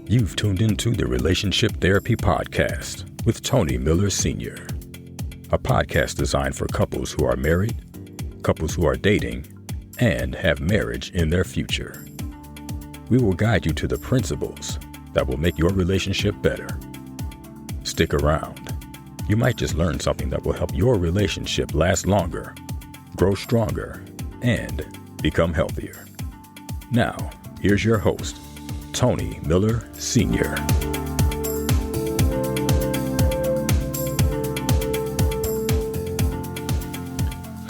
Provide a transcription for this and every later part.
You've tuned into the Relationship Therapy Podcast with Tony Miller Sr., a podcast designed for couples who are married, couples who are dating, and have marriage in their future. We will guide you to the principles that will make your relationship better. Stick around. You might just learn something that will help your relationship last longer, grow stronger, and become healthier. Now, here's your host, Tony Miller Sr.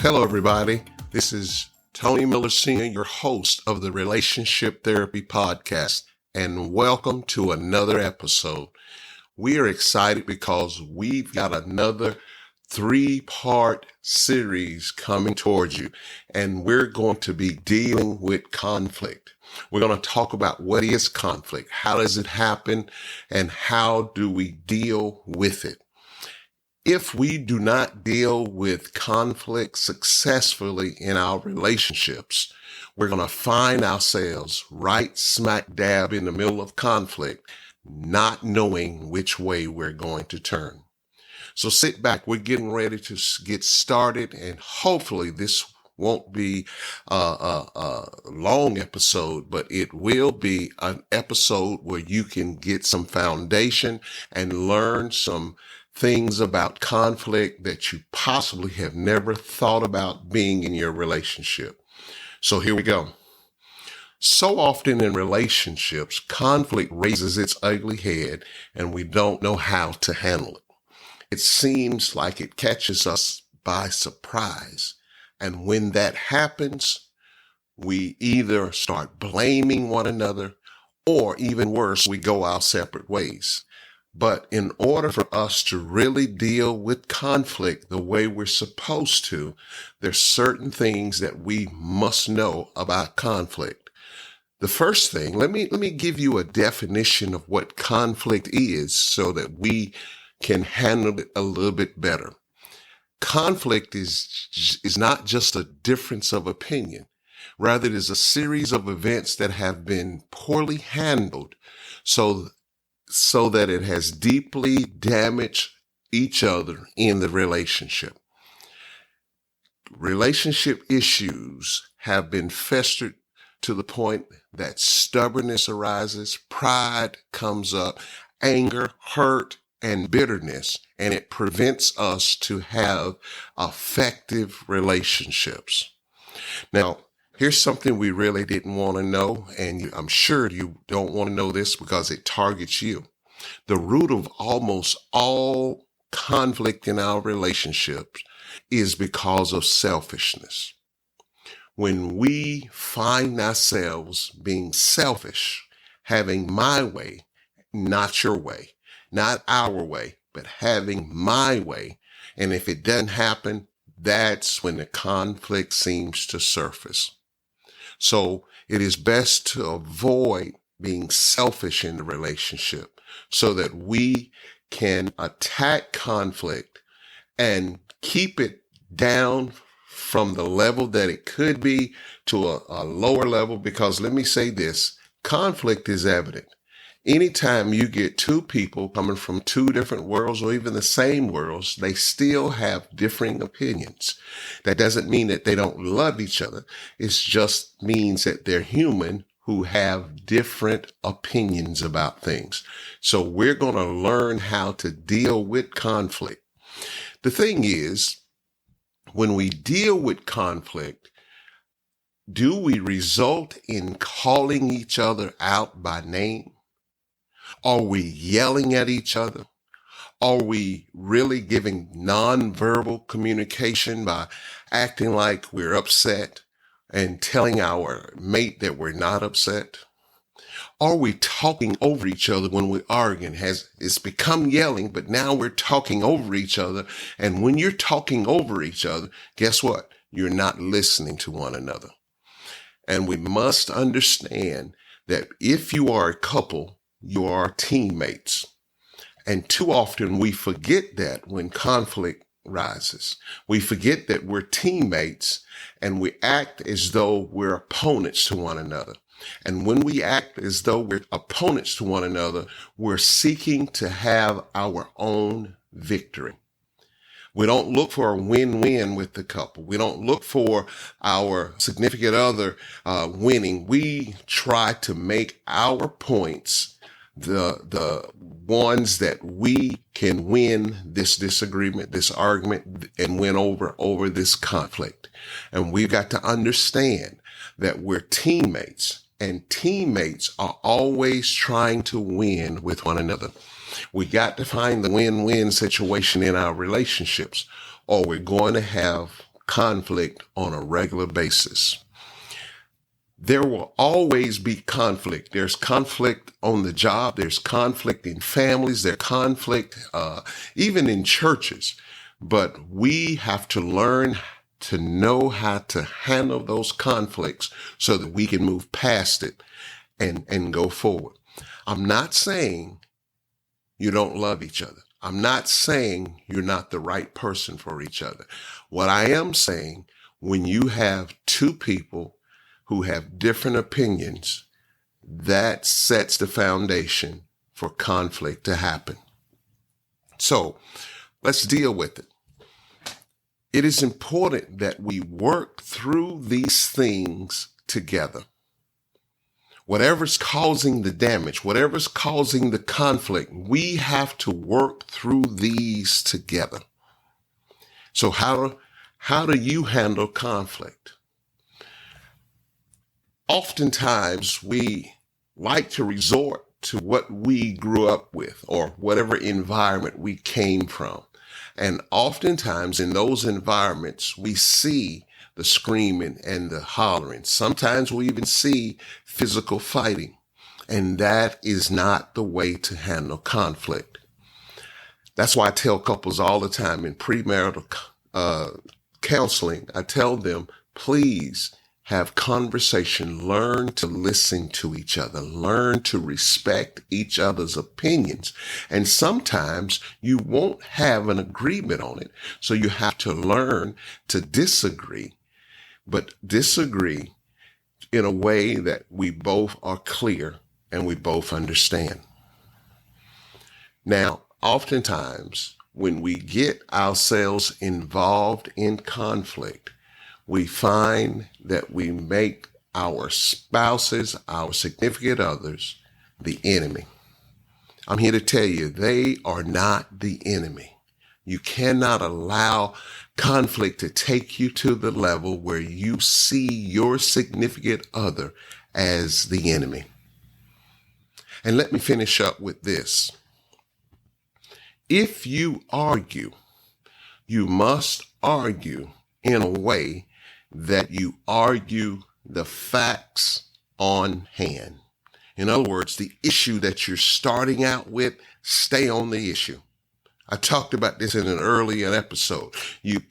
Hello, everybody. This is Tony Miller Sr., your host of the Relationship Therapy Podcast, and welcome to another episode. We are excited because we've got another 3-part series coming towards you, and we're going to be dealing with conflict. We're going to talk about what is conflict, how does it happen, and how do we deal with it. If we do not deal with conflict successfully in our relationships, we're going to find ourselves right smack dab in the middle of conflict, not knowing which way we're going to turn. So sit back. We're getting ready to get started, and hopefully this won't be a long episode, but it will be an episode where you can get some foundation and learn some things about conflict that you possibly have never thought about being in your relationship. So here we go. So often in relationships, conflict raises its ugly head and we don't know how to handle it. It seems like it catches us by surprise. And when that happens, we either start blaming one another or even worse, we go our separate ways. But in order for us to really deal with conflict the way we're supposed to, there's certain things that we must know about conflict. The first thing, let me give you a definition of what conflict is so that we can handle it a little bit better. Conflict is not just a difference of opinion. Rather, it is a series of events that have been poorly handled so that it has deeply damaged each other in the relationship. Relationship issues have been festered to the point that stubbornness arises, pride comes up, anger, hurt, and bitterness, and it prevents us to have effective relationships. Now, here's something we really didn't want to know, and I'm sure you don't want to know this because it targets you. The root of almost all conflict in our relationships is because of selfishness. When we find ourselves being selfish, having my way, not your way, not our way, but having my way. And if it doesn't happen, that's when the conflict seems to surface. So it is best to avoid being selfish in the relationship so that we can attack conflict and keep it down from the level that it could be to a lower level. Because let me say this, conflict is evident. Anytime you get two people coming from two different worlds or even the same worlds, they still have differing opinions. That doesn't mean that they don't love each other. It just means that they're human who have different opinions about things. So we're going to learn how to deal with conflict. The thing is, when we deal with conflict, do we result in calling each other out by name? Are we yelling at each other? Are we really giving nonverbal communication by acting like we're upset and telling our mate that we're not upset? Are we talking over each other when we're arguing? It's become yelling, but now we're talking over each other. And when you're talking over each other, guess what? You're not listening to one another. And we must understand that if you are a couple, you are teammates. And too often we forget that when conflict rises. We forget that we're teammates and we act as though we're opponents to one another. And when we act as though we're opponents to one another, we're seeking to have our own victory. We don't look for a win-win with the couple. We don't look for our significant other winning. We try to make our points the ones that we can win this disagreement, this argument, and win over this conflict. And we've got to understand that we're teammates, and teammates are always trying to win with one another. We got to find the win-win situation in our relationships, or we're going to have conflict on a regular basis. There will always be conflict. There's conflict on the job. There's conflict in families. There's conflict even in churches. But we have to learn to know how to handle those conflicts so that we can move past it and go forward. I'm not saying you don't love each other. I'm not saying you're not the right person for each other. What I am saying, when you have two people who have different opinions, that sets the foundation for conflict to happen. So let's deal with it. It is important that we work through these things together. Whatever's causing the damage, whatever's causing the conflict, we have to work through these together. So how do you handle conflict? Oftentimes we like to resort to what we grew up with or whatever environment we came from. And oftentimes in those environments, we see the screaming and the hollering. Sometimes we even see physical fighting. And that is not the way to handle conflict. That's why I tell couples all the time in premarital counseling, I tell them, please have conversation, learn to listen to each other, learn to respect each other's opinions. And sometimes you won't have an agreement on it. So you have to learn to disagree, but disagree in a way that we both are clear and we both understand. Now, oftentimes when we get ourselves involved in conflict, we find that we make our spouses, our significant others, the enemy. I'm here to tell you, they are not the enemy. You cannot allow conflict to take you to the level where you see your significant other as the enemy. And let me finish up with this. If you argue, you must argue in a way that you argue the facts on hand. In other words, the issue that you're starting out with, stay on the issue. I talked about this in an earlier episode. You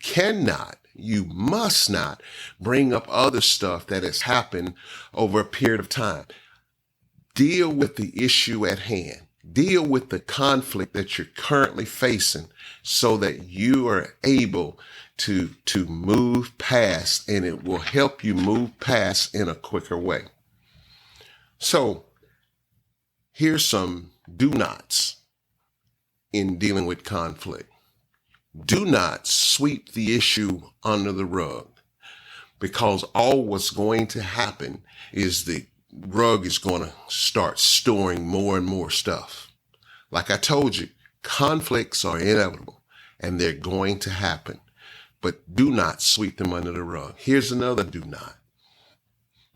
must not bring up other stuff that has happened over a period of time. Deal with the issue at hand. Deal with the conflict that you're currently facing so that you are able to move past, and it will help you move past in a quicker way. So here's some do nots in dealing with conflict. Do not sweep the issue under the rug, because all what's going to happen is the rug is going to start storing more and more stuff. Like I told you, conflicts are inevitable and they're going to happen, but do not sweep them under the rug. Here's another do not.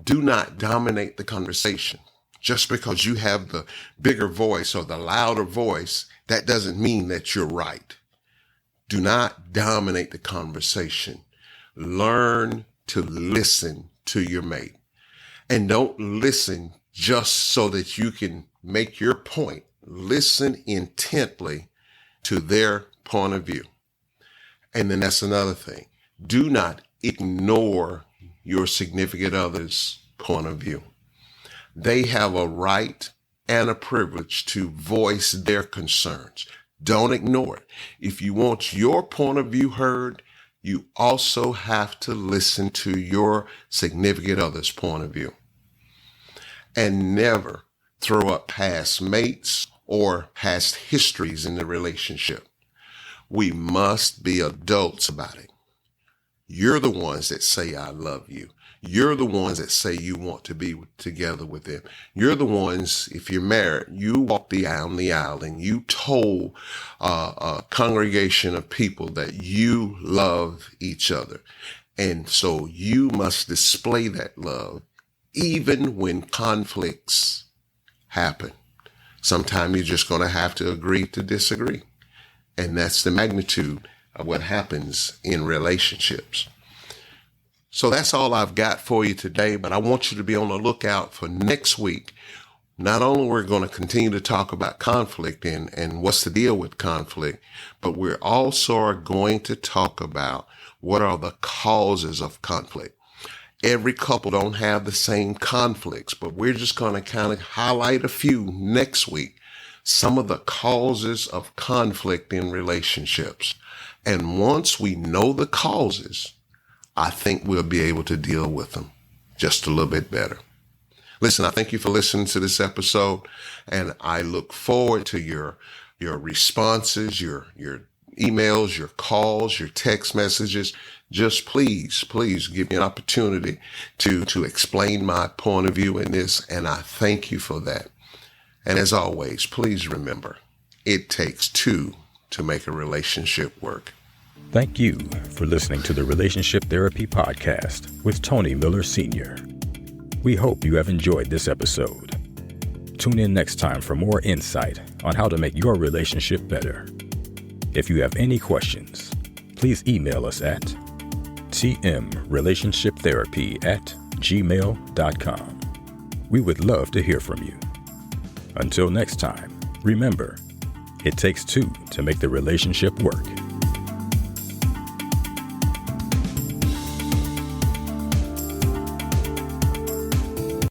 Do not dominate the conversation. Just because you have the bigger voice or the louder voice, that doesn't mean that you're right. Do not dominate the conversation. Learn to listen to your mate. And don't listen just so that you can make your point. Listen intently to their point of view. And then that's another thing. Do not ignore your significant other's point of view. They have a right and a privilege to voice their concerns. Don't ignore it. If you want your point of view heard, you also have to listen to your significant other's point of view. and never throw up past mates or past histories in the relationship. We must be adults about it. You're the ones that say, I love you. You're the ones that say you want to be together with them. You're the ones, if you're married, you walk down the aisle and you told a congregation of people that you love each other. And so you must display that love even when conflicts happen. Sometimes you're just going to have to agree to disagree. And that's the magnitude of what happens in relationships. So that's all I've got for you today, but I want you to be on the lookout for next week. Not only we're going to continue to talk about conflict and what's the deal with conflict, but we're also going to talk about what are the causes of conflict. Every couple don't have the same conflicts, but we're just going to kind of highlight a few next week. Some of the causes of conflict in relationships. And once we know the causes, I think we'll be able to deal with them just a little bit better. Listen, I thank you for listening to this episode, and I look forward to your responses, your emails, your calls, your text messages. Just please give me an opportunity to explain my point of view in this, and I thank you for that. And as always, please remember, it takes two to make a relationship work. Thank you for listening to the Relationship Therapy Podcast with Tony Miller Sr. We hope you have enjoyed this episode. Tune in next time for more insight on how to make your relationship better. If you have any questions, please email us at tmrelationshiptherapy@gmail.com. We would love to hear from you. Until next time, remember, it takes two to make the relationship work.